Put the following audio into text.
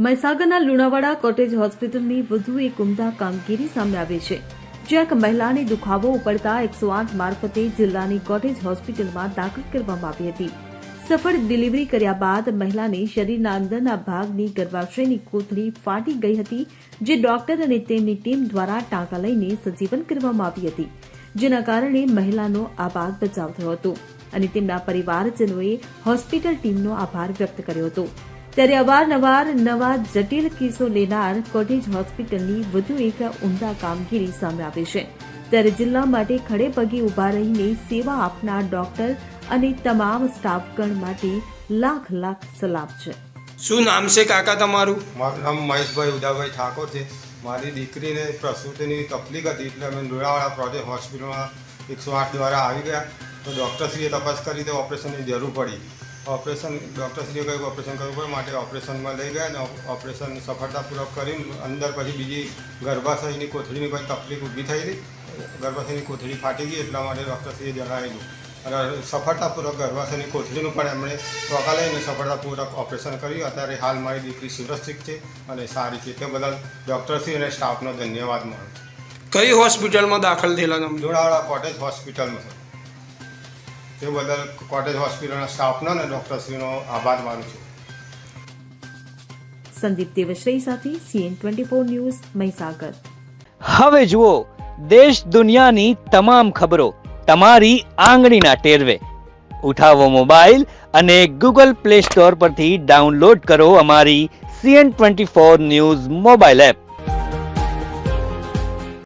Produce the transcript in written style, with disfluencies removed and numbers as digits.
મહીસાગરના Lunawada cottage હોસ્પિટલની વધુ એક ઉમદા કામગીરી સામે આવી છે, જ્યાં એક મહિલાને દુખાવો ઉપડતા 108 મારફતે જિલ્લાની કોટેજ હોસ્પિટલમાં દાખલ કરવામાં આવી હતી। સફળ ડિલિવરી કર્યા બાદ મહિલાને શરીરના અંદરના ભાગની ગર્ભાશયની કોથળી ફાટી ગઈ હતી, જે ડોક્ટર અને તેમની ટીમ દ્વારા ટાંકા લઈને સજીવન કરવામાં આવી હતી, જેના કારણે મહિલાનો આબાદ બચાવ થયો હતો અને તેમના પરિવારજનોએ હોસ્પિટલ ટીમનો આભાર વ્યક્ત કર્યો હતો। ત્યારે અવારનવાર નવા જટિલ કેસો લેનાર કોટેજ હોસ્પિટલની વધુ એક ઉમદા કામગીરી સામે આવી છે। ત્યારે જિલ્લા માટે ખડે પગે ઉભા રહીને સેવા આપનાર ડોક્ટર અને તમામ સ્ટાફગણ માટે લાખ લાખ સલામ છે। શું નામ છે કાકા તમારું? મારું નામ મહેશભાઈ ઉદાભાઈ ઠાકોર છે। મારી દીકરીને પ્રસૂતિની તકલીફ હતી એટલે અમે લુણાવાડા પ્રોજેક્ટ હોસ્પિટલમાં 108 દ્વારા આવી ગયા તો ડૉક્ટરશ્રીએ તપાસ કરી તો ઓપરેશનની જરૂર પડી। ઓપરેશન ડૉક્ટરશ્રીએ કહ્યું ઓપરેશન કરવું પડે, માટે ઓપરેશનમાં લઈ ગયા અને ઓપરેશન સફળતાપૂર્વક કરીને અંદર પછી બીજી ગર્ભાશયની કોથળીની કોઈ તકલીફ ઊભી થઈ હતી, ગર્ભાશયની કોથળી ફાટી ગઈ, એટલા માટે ડૉક્ટરશ્રીએ જણાવેલું અને સફળતાપૂર્વક ગર્ભાશયની કોથળીનું પણ એમણે ટોકા લઈને સફળતાપૂર્વક ઓપરેશન કર્યું। અત્યારે હાલ મારી દીકરી સુરક્ષિત છે અને સારી છે, તે બદલ ડૉક્ટરશ્રી અને સ્ટાફનો ધન્યવાદ માનું। કઈ હોસ્પિટલમાં દાખલ થયેલા તમે? લુણાવાડા કોટેજ હોસ્પિટલમાં છે, તે બદલ કોટેજ હોસ્પિટલના સ્ટાફનો અને ડૉક્ટરશ્રીનો આભાર માનું છું। સંદીપ દેવશ્રી સાથે CN24 ન્યૂઝ મહીસાગર। હવે જુઓ દેશ દુનિયાની તમામ ખબરો તમારી આંગળીના ટેરવે। ઉઠાવો મોબાઈલ અને Google Play Store પરથી ડાઉનલોડ કરો અમારી CN24 ન્યૂઝ મોબાઈલ એપ।